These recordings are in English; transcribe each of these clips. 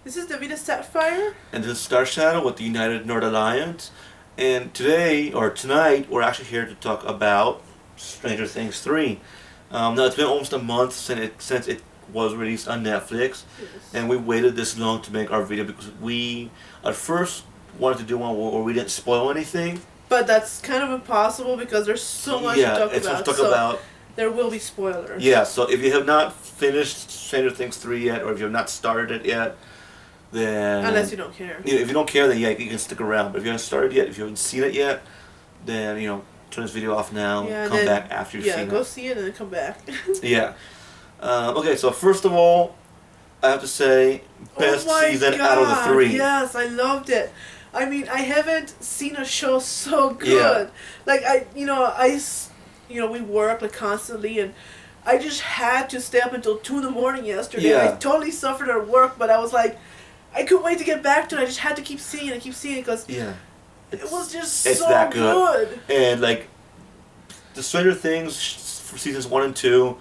This is Davida Sapphire. And this is Star Shadow with the United North Alliance. And today, or tonight, we're actually here to talk about Stranger Things 3. Now, it's been almost a month since it was released on Netflix. Yes. And we waited this long to make our video because we, at first, wanted to do one where we didn't spoil anything. But that's kind of impossible because there's so much to talk it's about. much to talk about. There will be spoilers. Yeah, so if you have not finished Stranger Things 3 yet, or if you have not started it yet, then... Unless you don't care. If you don't care, then yeah, you can stick around. But if you haven't started yet, if you haven't seen it yet, then, turn this video off now, come back after you've seen it. Yeah, go see it and then come back. Yeah. Okay, so first of all, I have to say, best season out of the 3. Yes, I loved it. I mean, I haven't seen a show so good. Yeah. Like, we work like constantly, and I just had to stay up until 2 in the morning yesterday. Yeah. I totally suffered at work, but I was like, I couldn't wait to get back to it. I just had to keep seeing it because Yeah. it was just It's so that good. good. And, the Stranger Things for seasons 1 and 2,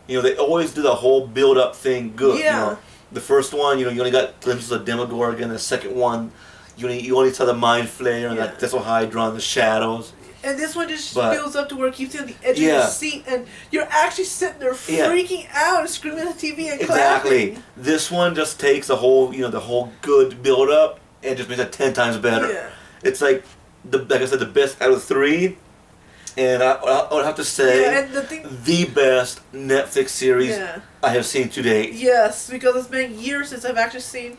they always do the whole build-up thing good. Yeah. The first one, you only got glimpses of Demogorgon. The second one, you only saw the Mind Flayer and Yeah. the Hydra and the shadows. And this one just builds up to where it keeps you on the edge of Yeah. your seat, and you're actually sitting there freaking out and screaming at the TV and Exactly. clapping. This one just takes the whole good build up and just makes it 10 times better. Yeah. It's like I said, the best out of 3, and I would have to say And the best Netflix series I have seen to date. Yes, because it's been years since I've actually seen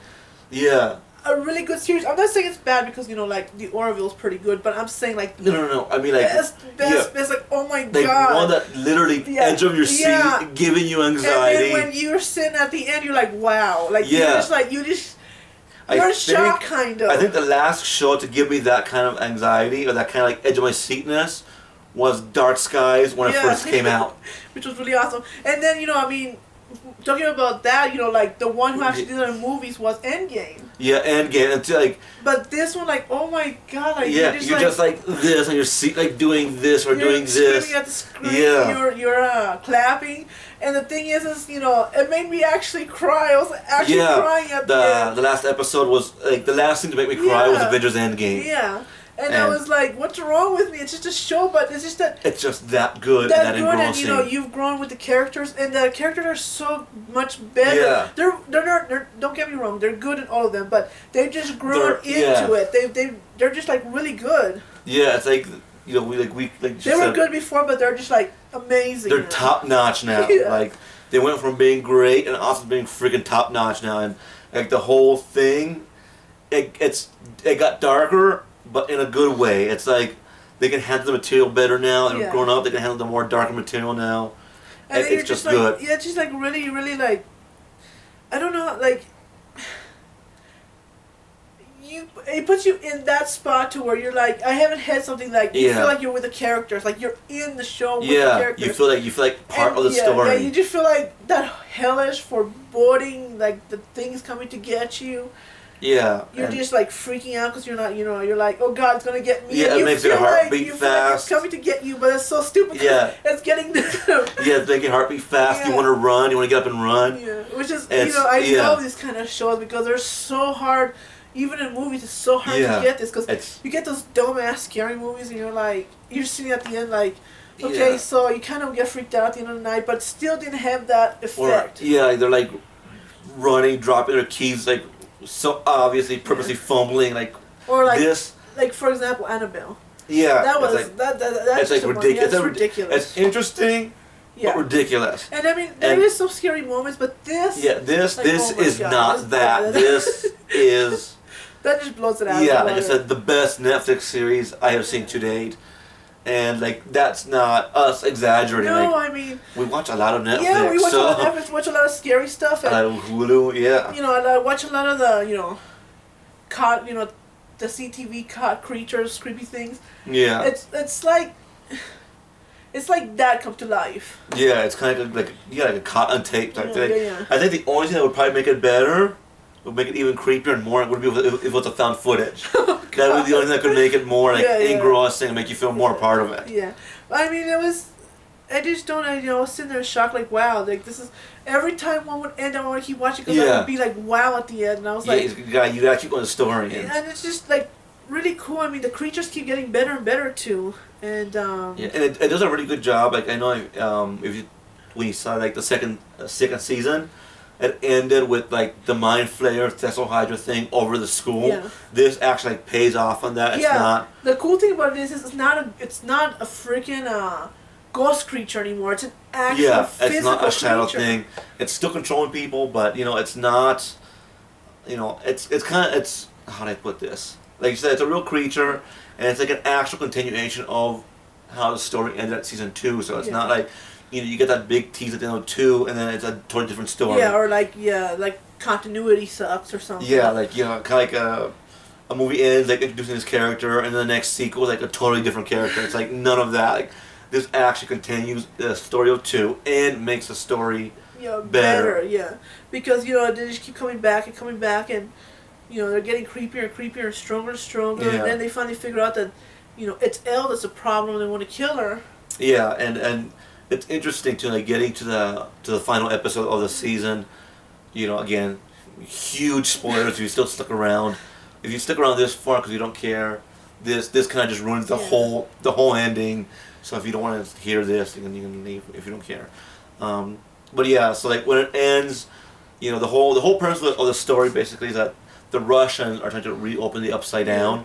Yeah. a really good series. I'm not saying it's bad because the Orville's pretty good, but I'm saying No. I mean best, like, oh my god, one that literally edge of your seat, giving you anxiety. And then when you're sitting at the end, you're like, wow, you're in shock, kind of. I think the last show to give me that kind of anxiety or that kind of edge of my seatness was Dark Skies when it first came out, which was really awesome. And then talking about that, the one who actually did it in movies was Endgame. Yeah, Endgame. And but this one, oh my god, you're just like this on your seat, doing this or doing this. Screaming at the screen. You're clapping. And the thing is, it made me actually cry. I was actually crying at the end. The last episode was the last thing to make me cry was Avengers Endgame. Yeah. And I was like, what's wrong with me? It's just a show, but it's just that... It's just that good and that engrossing. And, you've grown with the characters, and the characters are so much better. Yeah. They're don't get me wrong, they're good in all of them, but they've just grown into it. They're just, really good. Yeah, it's like, they were good before, but they're just, amazing. They're top-notch now. Yeah. They went from being great and also being freaking top-notch now, and, the whole thing, it got darker, but in a good way. It's like they can handle the material better now. They're grown up. They can handle the more darker material now. And it's just good. Yeah, it's just really, really I don't know, it puts you in that spot to where you're like, I haven't had something you feel like you're with the characters, you're in the show with the characters. you feel like part of the story. Yeah, you just feel like that hellish foreboding, the things coming to get you. Yeah. You're just freaking out because you're not, you're like, oh god, it's gonna get me. Yeah, it makes your heart beat fast. fast. It's coming to get you, but it's so stupid. Yeah. It's getting them. Yeah, it's making your heart beat fast. You want to run. You want to get up and run. Yeah, which is, I love these kind of shows because they're so hard. Even in movies, it's so hard to get this because you get those dumbass scary movies and you're sitting at the end okay, so you kind of get freaked out at the end of the night, but still didn't have that effect. Or, they're running, dropping their keys, so obviously purposely fumbling, or this. For example, Annabelle. Yeah. That was that's ridiculous. That's ridiculous. It's interesting, but ridiculous. And I mean, there is some scary moments, but this. Yeah, this is not that. This is. That just blows it out. Yeah, like I said, the best Netflix series I have seen to date. And, that's not us exaggerating. No, I mean... We watch a lot of Netflix. Yeah, we watch a lot of Netflix, watch a lot of scary stuff. And, Hulu, yeah. I watch a lot of the, the CTV caught creatures, creepy things. Yeah. It's like that come to life. Yeah, it's kind of like a cotton tape type thing. Yeah. I think the only thing that would probably make it better, would make it even creepier and more, would be if it was a found footage. That would be the only thing that could make it more engrossing and make you feel more a part of it. Yeah, I mean I just don't, I was sitting there shocked, like, wow, like, this is, every time one would end, I want to keep watching, because I would be like, wow, at the end, and I was like... you gotta keep going the story. And it's just, like, really cool. I mean, the creatures keep getting better and better, too, and, and it does a really good job, like, I know, when you saw, like, the second season, it ended with, like, the Mind Flayer Thessal Hydra thing over the school. Yeah. This actually, like, pays off on that. It's not... The cool thing about this is it's not a freaking, ghost creature anymore. It's an actual physical creature. It's not a shadow thing. It's still controlling people, but, it's not... it's kind of... How do I put this? Like you said, it's a real creature, and it's, like, an actual continuation of how the story ended at season 2, so it's not like... you get that big tease at the end of 2, and then it's a totally different story. Yeah, or like continuity sucks or something. Yeah, like kind of like a movie ends like introducing this character, and the next sequel is like a totally different character. It's like none of that. Like this actually continues the story of 2 and makes the story better. Yeah, because they just keep coming back, and they're getting creepier and creepier and stronger, and then they finally figure out that it's Elle that's a problem, and they want to kill her. Yeah, and it's interesting to like getting to the final episode of the season. Again, huge spoilers if you still stuck around. If you stick around this far because you don't care, this kind of just ruins the whole ending. So if you don't want to hear this, you can leave if you don't care. But yeah, so like when it ends, the whole premise of the story basically is that the Russians are trying to reopen the Upside Down.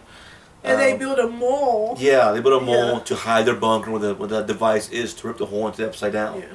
And they build a mole. Yeah, they build a mole to hide their bunker where the device is to rip the hole into the Upside Down. Yeah.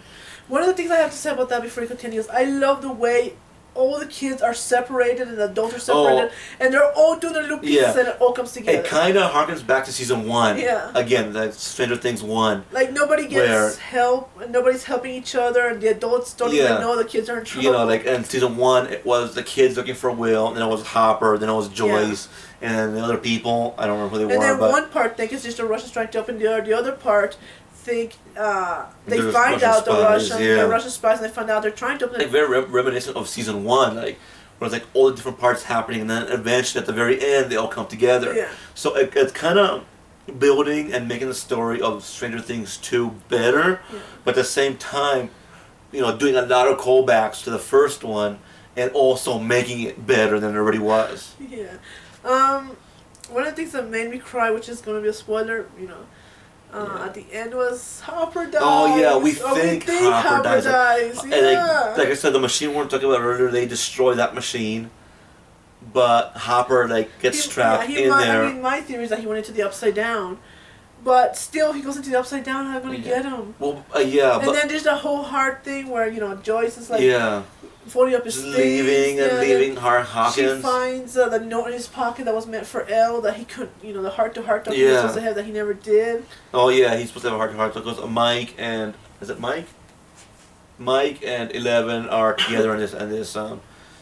One of the things I have to say about that before you continue is I love the way all the kids are separated and the adults are separated, and they're all doing their little pieces and it all comes together. It kind of harkens back to season 1. Yeah. Again, the Stranger Things 1. Like nobody gets help, and nobody's helping each other, and the adults don't even know the kids are in trouble. Like in season 1, it was the kids looking for Will, and then it was Hopper, then it was Joyce. Yeah. And the other people, I don't remember who they were. And then one part think it's just the Russians trying to open the door. The other part think they find out the Russian spies, and they find out they're trying to open. Like very reminiscent of season 1, like where it's like all the different parts happening, and then eventually at the very end they all come together. Yeah. So it's kind of building and making the story of Stranger Things 2 better, but at the same time, doing a lot of callbacks to the first one, and also making it better than it already was. Yeah. One of the things that made me cry, which is going to be a spoiler, at the end was Hopper dies. Oh yeah, we think Hopper dies. Yeah. And like I said, the machine we were talking about earlier, they destroy that machine, but Hopper gets trapped in there. I mean, my theory is that he went into the Upside Down, but still, if he goes into the Upside Down, how are they going to get him? Well, yeah, and then there's the whole heart thing where Joyce is like folding up his things. Leaving Hawkins. She finds the note in his pocket that was meant for Elle that he couldn't, the heart-to-heart talk he was supposed to have that he never did. Oh yeah, he's supposed to have a heart-to-heart talk because Mike and Mike and 11 are together in this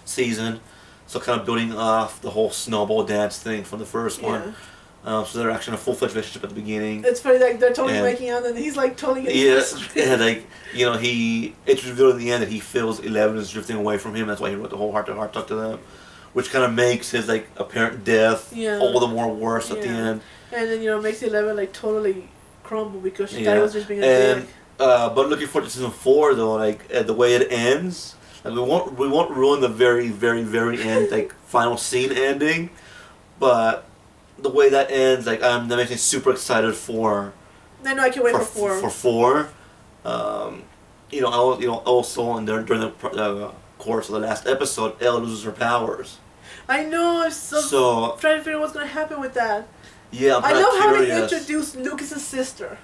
season, so kind of building off the whole snowball dance thing from the first one. So they're actually in a full-fledged relationship at the beginning. It's funny, they're totally making out, and he's totally getting and it's revealed in the end that he feels 11 is drifting away from him. That's why he wrote the whole heart-to-heart talk to them, which kind of makes his apparent death all the more worse at the end. And then makes 11 totally crumble because she thought he was just being a dick. But looking forward to season 4 though, the way it ends, we won't ruin the very very very end final scene ending, but the way that ends, that makes me super excited for. I know, I can't wait for 4. For 4, also and during the course of the last episode, Elle loses her powers. I know. I'm so trying to figure out what's gonna happen with that. Yeah, I love how they introduced Lucas's sister.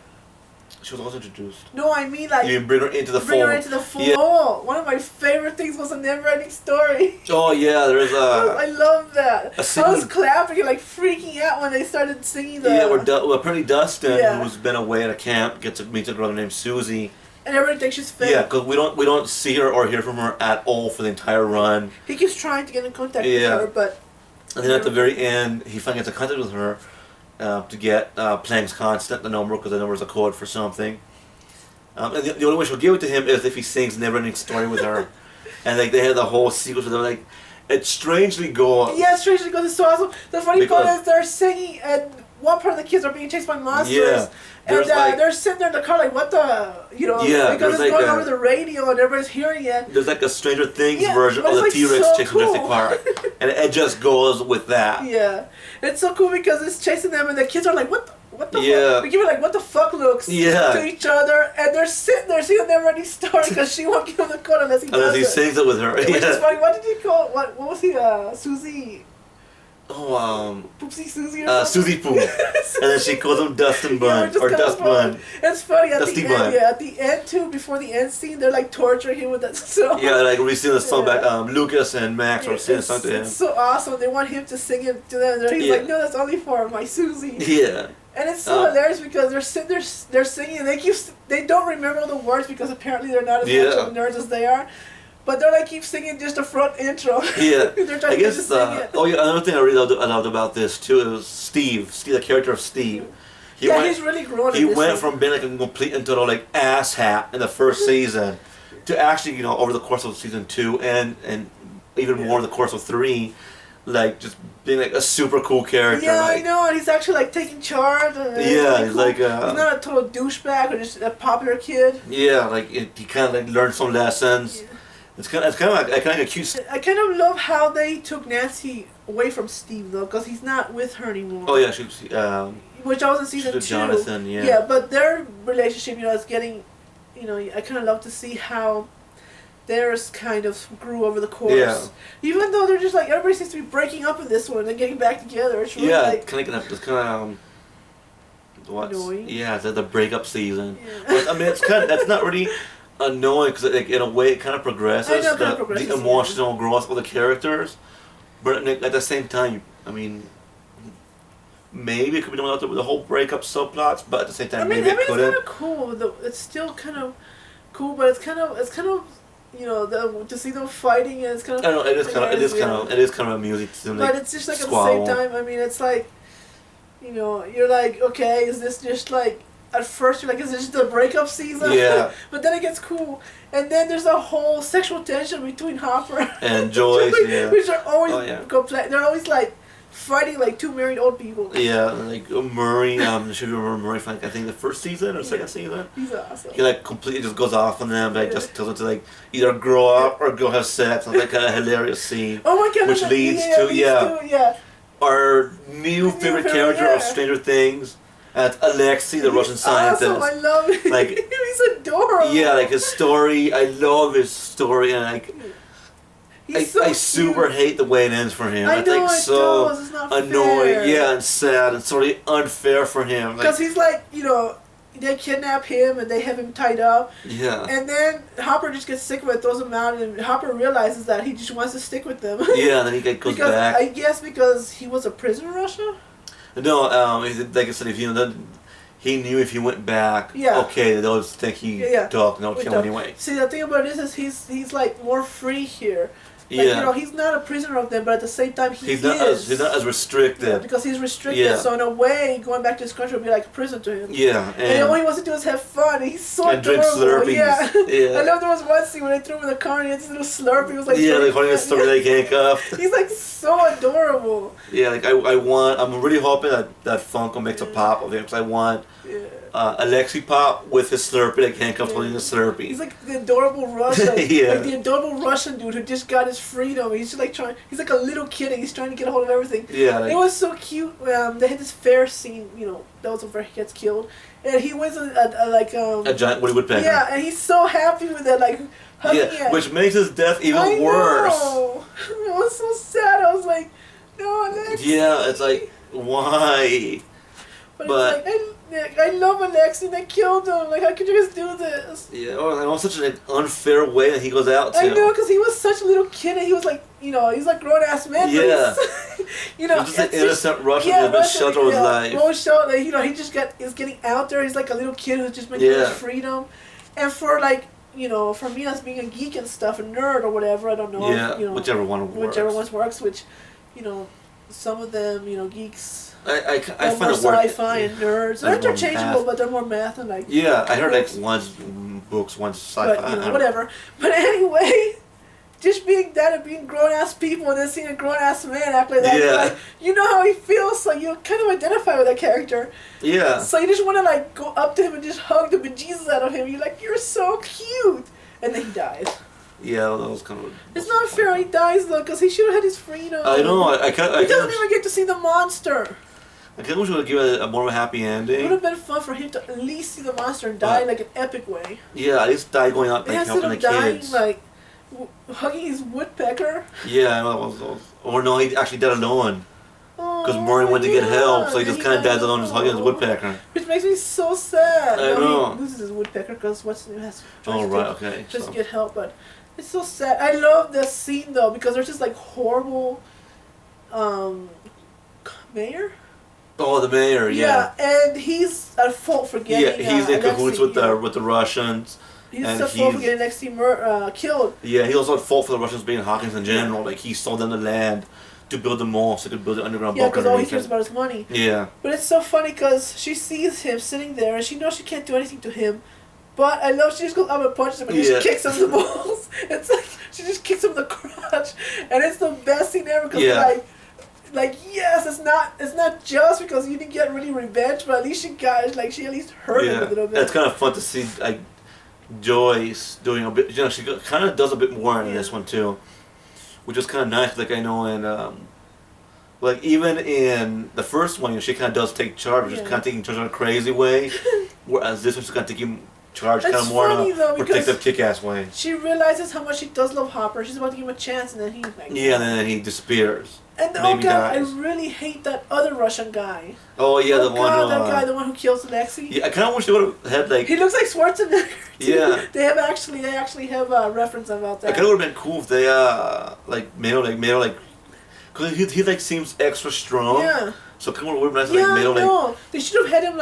She was also introduced. No, I mean you bring her into the fold. Bring her into the fold. Yeah. Oh, one of my favorite things was a never-ending story. Oh yeah, there's a. I love that. I was clapping and freaking out when they started singing the. Yeah, apparently Dustin, who's been away at a camp, gets to meet a girl named Susie. And everybody thinks she's fake. Yeah, because we don't see her or hear from her at all for the entire run. He keeps trying to get in contact with her, but. And then at the very end, he finally gets in contact with her. To get Planck's constant, the number, because the number is a code for something. And the only way she'll give it to him is if he sings Never-Ending Story with her. And they had the whole sequence with them. It strangely goes. Yeah, strangely goes. It's so awesome. The funny part is they're singing, and one part of the kids are being chased by monsters. Yeah. And they're sitting there in the car like, what the, because it's going over the radio and everybody's hearing it. There's like a Stranger Things version of the T-Rex chasing Jurassic Park. And it just goes with that. Yeah. It's so cool because it's chasing them and the kids are like, what the fuck? They give it like, what the fuck looks to each other. And they're sitting there seeing them already start because she won't give him the code unless he sings it with her. Which is funny. What did he call, what was he, Susie? Poopsie Susie or Susie Poo. And then she calls him Dustin Bun or Dust Bun. It's funny at the end. Yeah, at the end too. Before the end scene, they're like torturing him with that song. Yeah, like we sing the song back. Lucas and Max are singing a song to him. It's so awesome. They want him to sing it to them. He's like, no, that's only for my Susie. Yeah. And it's so hilarious because they're sitting there, they're singing, and they don't remember the words because apparently they're not as much of nerds as they are. But they're like keep singing just the front intro. Yeah, they're trying to sing it. Another thing I really loved about this too is Steve, the character of Steve. He's really grown. He went from being like a complete and total like asshat in the first season to actually over the course of season 2 and even more in the course of 3, like just being like a super cool character. Yeah, like, I know, and he's actually like taking charge. And he's cool. like he's not a total douchebag or just a popular kid. Yeah, like he kind of like learned some lessons. Yeah. It's kind of like a cute. I kind of love how they took Nancy away from Steve though, because he's not with her anymore. Oh yeah, she which I was in season 2. Jonathan, yeah. Yeah, but their relationship, is getting, I kind of love to see how theirs kind of grew over the course. Yeah. Even though they're just like everybody seems to be breaking up in this one and getting back together. It's really it's kind of what? Annoying. Yeah, it's the breakup season. Yeah. But, I mean, that's not really annoying because like, in a way it kind of progresses the emotional growth of the characters, but at the same time, I mean, maybe it could be done without the whole breakup subplots, but at the same time, maybe it couldn't. It's kind of cool. It's still kind of cool, but it's kind of to see them fighting, and it's kind of. I know it is kind of amusing to them. But it's just like squabble. At the same time, I mean, it's like, you're like, okay, is this just like. At first you're like, is this just a breakup season? Yeah. But then it gets cool. And then there's a whole sexual tension between Hopper and Joyce, which are always they're always like fighting like two married old people. Yeah, like Murray, should you remember Murray from I think the first season or second season? He's awesome. He like completely just goes off on them, like just tells them to like either grow up or go have sex. And like a hilarious scene. Oh my god! Which leads to our new favorite character of Stranger Things. Alexei, the Russian scientist. Awesome, I love him. Like, he's adorable. Yeah, like his story. I love his story, and like, I super hate the way it ends for him. I know, it's so it's not annoying. Fair. Yeah, and sad, and sort of unfair for him. Because he's like, they kidnap him and they have him tied up. Yeah. And then Hopper just gets sick of it, throws him out, and Hopper realizes that he just wants to stick with them. Yeah, and then he goes back. I guess because he was a prisoner in Russia. No, like I said, if he knew if he went back, okay, they'll just think he talked and they'll kill him anyway. See, the thing about this is he's like more free here. Like, he's not a prisoner of them, but at the same time he's not as restricted. Yeah, because he's restricted, so in a way, going back to his country would be like a prison to him. Yeah. And all he wants to do is have fun. He's so adorable. Drink Slurpees. Yeah. I love there was one scene when they threw him in the car and he had this little Slurpee. He was like, like holding a Slurpee like handcuffed. He's like so adorable. Yeah, like I'm really hoping that Funko makes a pop of him, because I want Alexei Pop with his Slurpee, like handcuffed holding his Slurpee. He's like the adorable Russian, like the adorable Russian dude who just got his freedom. He's just like he's like a little kid and he's trying to get a hold of everything. Yeah, like, it was so cute. They had this fair scene, that was where he gets killed, and he wins a giant Woody Woodpecker. Yeah, and he's so happy with it, like hugging it. Which makes his death even worse. It was so sad. I was like, no, Alexei. Yeah, it's like, why? But it's like, I love Alexei, they killed him. Like, how could you guys do this? Yeah, on such an unfair way that he goes out to. I know, because he was such a little kid, and he was like, he's like grown-ass man. Yeah. He's just an innocent Russian who's been sheltered his life. He just is getting out there. He's like a little kid who's just been given his freedom. And for like, for me as being a geek and stuff, a nerd or whatever, I don't know. Yeah, whichever one works, which, some of them, geeks... I find more it sci-fi and nerds. They're interchangeable, but they're more math and like. Yeah, I heard like one's books, one's sci-fi. But whatever. But anyway, just being that and being grown-ass people and then seeing a grown-ass man act like that. Yeah. Like, you know how he feels, so you kind of identify with that character. Yeah. So you just want to, like, go up to him and just hug the bejesus out of him. You're like, you're so cute. And then he dies. Yeah, that was kind of... It's not fair he dies, though, because he should have had his freedom. I know, I can't... He doesn't even get to see the monster. I kind of wish we would give it a more of a happy ending. It would have been fun for him to at least see the monster and die in, like, an epic way. Yeah, at least die going out, like, helping the kids. Dying, like, hugging his woodpecker. Yeah, or no, he actually died alone. Because Murray went to get help, so he just kind of dies alone, just hugging his woodpecker. Which makes me so sad. I know. He loses his woodpecker because what's the name has to just get help, but it's so sad. I love the scene though because there's just like horrible, mayor. Oh, the mayor, yeah. Yeah, and he's at fault for getting. Yeah, he's in cahoots with the Russians. He's at fault for getting Lexi killed. Yeah, he also at fault for the Russians being Hawkins in general. Like he sold them the land to build the mall so they could build an underground bunker. Yeah, because all he cares about is money. Yeah. But it's so funny because she sees him sitting there and she knows she can't do anything to him. But I love she just goes up and punches him and just kicks him in the balls. It's like she just kicks him in the crotch, and it's the best scene ever because like yes, it's not just because you didn't get really revenge, but at least she at least hurt him a little bit. It's kind of fun to see like Joyce doing a bit. You know, she kind of does a bit more in this one too, which is kind of nice. Like I know in like even in the first one, you know, she kind of does take charge, just kind of taking charge in a crazy way, whereas this one's kind of taking charge kind of more in a protective, kick-ass way. She realizes how much she does love Hopper. She's about to give him a chance, and then he's like... Yeah, and then he disappears. And oh god, I really hate that other Russian guy. Oh yeah, the one. Oh god, that guy, the one who kills Lexi. Yeah, I kind of wish they would have had like. He looks like Schwarzenegger. Too. Yeah. They actually have a reference about that. I kind of would have been cool if they made him because he like seems extra strong. Yeah. So kind of would have been nice no, they should have had him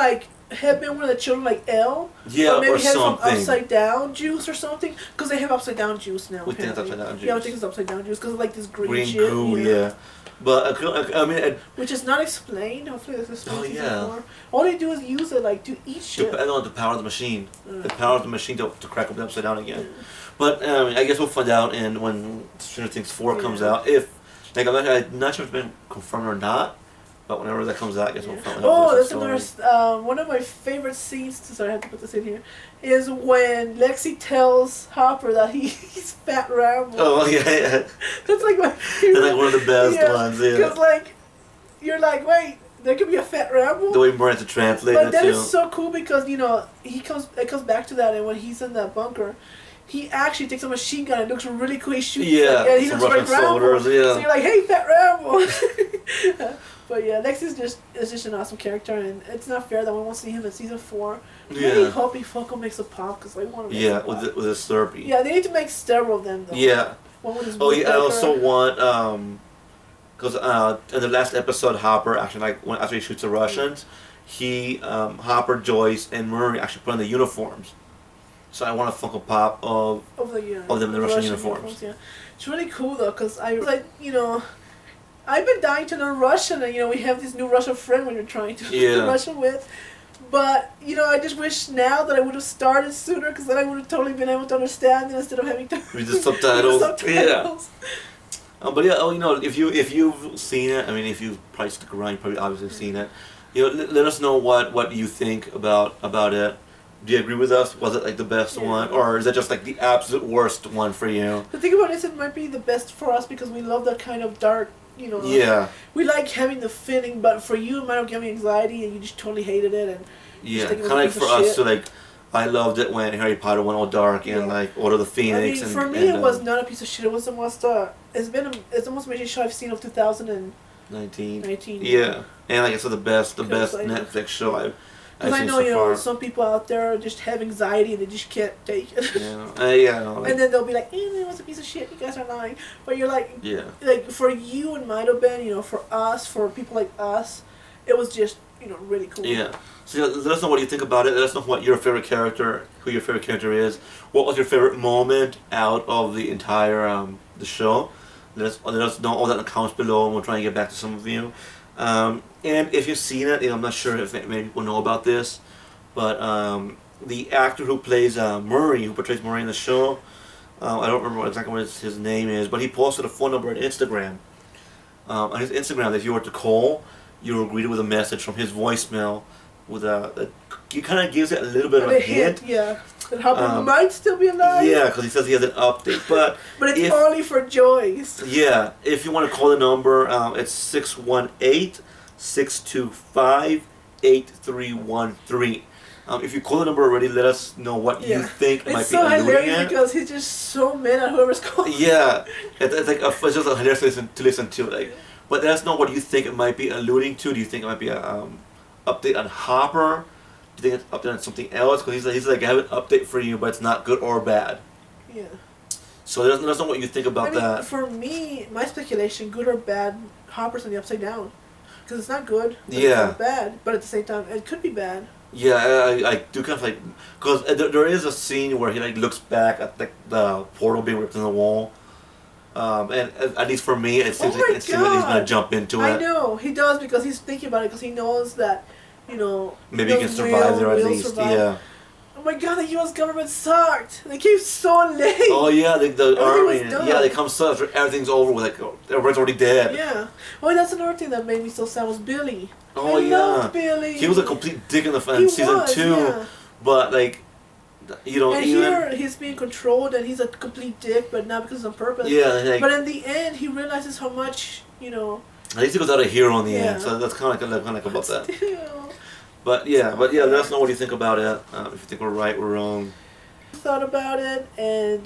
have been one of the children like Elle. Yeah, or maybe had some upside down juice or something. Because they have upside down juice now. We think it's upside down juice. Yeah, I think it's upside down juice because of like this green shit. Goo, yeah. But I mean, which is not explained. Hopefully, this explains. Oh yeah. More. All they do is use it to eat shit. To power the machine. The power of the machine to crack them upside down again. But I guess we'll find out when Stranger Things 4 comes out. If I'm not sure if it's been confirmed or not. But whenever that comes out, I guess we'll find out. Oh, that's another. One of my favorite scenes. Sorry, I have to put this in here. Is when Lexi tells Hopper that he's Fat Rambo. Oh yeah. That's like my favorite. That's like one of the best ones. Yeah. Because you're like, wait, there could be a Fat Rambo. The way Moran to translate it. But that is so cool because it comes back to that, and when he's in that bunker. He actually takes a machine gun and looks really cool. He shoots and he looks like Rambo. So you're like, hey, Fat Rambo. But yeah, Lex is just an awesome character, and it's not fair that we won't see him in season 4. I really hope he fucking makes a pop because I want to make a pop. with a Slurpee. Yeah, they need to make several of them though. Yeah. One with his I also want because in the last episode, Hopper actually after he shoots the Russians, Hopper, Joyce, and Murray actually put on the uniforms. So I want a Funko Pop of them in the Russian uniforms. Yeah. It's really cool though, because I've been dying to learn Russian, and we have this new Russian friend when you're trying to learn Russian with. But I just wish now that I would have started sooner, because then I would have totally been able to understand it instead of having to read the subtitles. Yeah. But yeah, if you've seen it, I mean, if you probably stick around, you've probably obviously seen it. Let us know what you think about it. Do you agree with us? Was it the best one, or is it just the absolute worst one for you? The thing about this, it might be the best for us because we love that kind of dark. Yeah. We like having the feeling, but for you, it might have given me anxiety, and you just totally hated it. And kind of like for us, so I loved it when Harry Potter went all dark and Order of the Phoenix. I mean, for me, it was not a piece of shit. It was the most. It's almost the show I've seen of 2019. Yeah, and like I said, the best Netflix show I've because I know, some people out there just have anxiety and they just can't take it. And then they'll be like, it was a piece of shit, you guys are lying. But you're like, for you it might have been, for us, for people like us, it was just, really cool. Yeah. So let us know what you think about it. Let us know who your favorite character is. What was your favorite moment out of the entire the show? Let us know all that in the comments below, and we'll try and get back to some of you. And if you've seen it, I'm not sure if many people know about this, but the actor who plays Murray, who portrays Murray in the show, I don't remember exactly what his name is, but he posted a phone number on Instagram. On his Instagram, that if you were to call, you were greeted with a message from his voicemail with he kind of gives it a little bit of a hint. Yeah. That Hopper might still be alive. Yeah, because he says he has an update, but it's only for Joyce. Yeah, if you want to call the number, it's 618-625-8313. If you call the number already, let us know what you think might be alluding at. It's so hilarious because he's just so mad at whoever's calling. Yeah, it's like it's just hilarious to listen to. Like, but let us know what you think it might be alluding to. Do you think it might be a update on Hopper? Do you think it's update on something else? Because he's like, I have an update for you, but it's not good or bad. Yeah. So let us know what you think about that. For me, my speculation, good or bad, Hopper's on the upside down. Because it's not good. Yeah. It's not bad, but at the same time, it could be bad. Yeah, I do kind of like, because there is a scene where he like looks back at the portal being ripped in the wall, and at least for me, it seems like he's gonna jump into it. I know he does because he's thinking about it because he knows that, maybe he can survive there at least. Yeah. Oh my God, the U.S. government sucked. They came so late. Oh yeah, the army. Yeah, they come so after everything's over with, like everyone's already dead. Yeah. Oh, that's another thing that made me so sad was Billy. Oh I loved Billy. He was a complete dick in season 2, but like, And here he's being controlled and he's a complete dick, but not because on purpose. Yeah. But in the end, he realizes how much At least he goes out a hero in the end, so that's kind of like about that. But yeah, let us know what you think about it. If you think we're right, we're wrong. Thought about it, and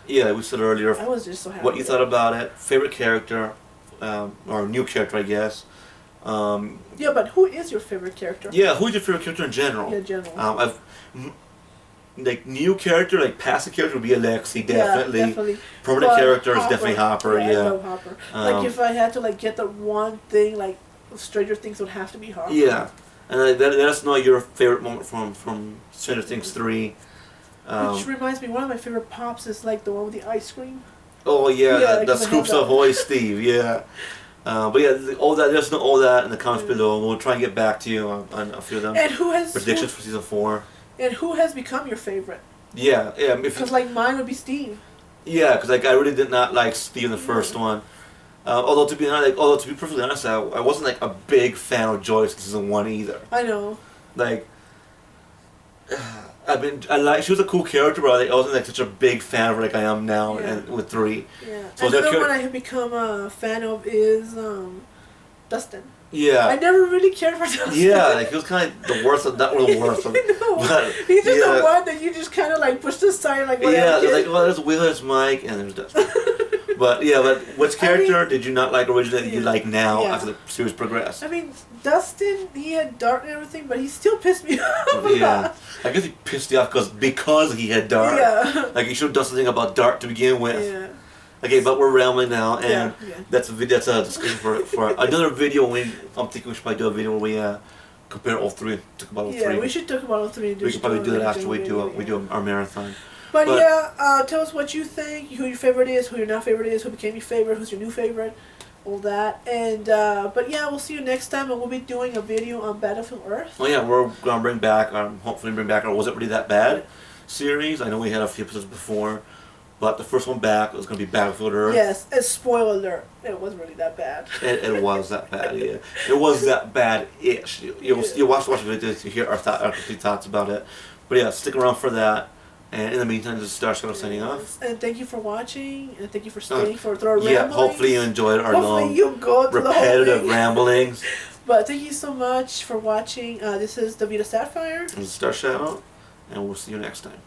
yeah, we said earlier. I was just so happy. What you thought about it? Favorite character, or new character, I guess. Yeah, but who is your favorite character? Yeah, who's your favorite character in general? Yeah, general. Like new character, like passive character would be Alexei, definitely. Yeah, definitely. Permanent character is definitely Hopper. Yeah, I love Hopper. Like if I had to get the one thing, like Stranger Things would have to be Hopper. Yeah, and let us know your favorite moment from Stranger Things 3. Which reminds me, one of my favorite pops is like the one with the ice cream. Oh yeah, the Scoops Ahoy Steve. Yeah. But yeah, all that. Let us know all that in the comments below. We'll try and get back to you on a few of them. And who has predictions for season 4? And who has become your favorite? Yeah. Because mine would be Steve. Yeah, because I really did not like Steve in the first one. Although to be perfectly honest, I wasn't a big fan of Joyce in season 1 either. I know. She was a cool character, but I wasn't such a big fan of her I am now with 3. Yeah. So another one I have become a fan of is Dustin. Yeah. I never really cared for Dustin. Yeah, he was kind of the worst of not really the worst of. I know. But, he's just the one that you just kind of pushed aside whatever. Yeah, there's Will, there's Mike, and there's Dustin. But which character did you not like originally that you like now after the series progressed? Dustin, he had Dart and everything, but he still pissed me off. Yeah, I guess he pissed you off because he had Dart. Yeah. You should have done something about Dart to begin with. Yeah. Okay, but we're rambling now, and that's a discussion for another video. I'm thinking we should probably do a video where we compare all 3, talk about all 3. Yeah, we should talk about all 3. We could probably do that after we do our marathon. But tell us what you think, who your favorite is, who your not favorite is, who became your favorite, who's your new favorite, all that. And we'll see you next time, and we'll be doing a video on Battlefield Earth. Oh yeah, we're gonna hopefully bring back our Was It Really That Bad series. I know we had a few episodes before, but the first one back was gonna be Battlefield Earth. Yes, and spoiler alert, it wasn't really that bad. It was that bad, yeah. It was that bad-ish. You watch the video to hear our complete thoughts about it. But yeah, stick around for that. And in the meantime, this is Star Shadow signing off. And thank you for watching, and thank you for staying for our ramblings. Yeah, hopefully you enjoyed our long, repetitive ramblings. But thank you so much for watching. This is Davida Sapphire. This is Star Shadow, and we'll see you next time.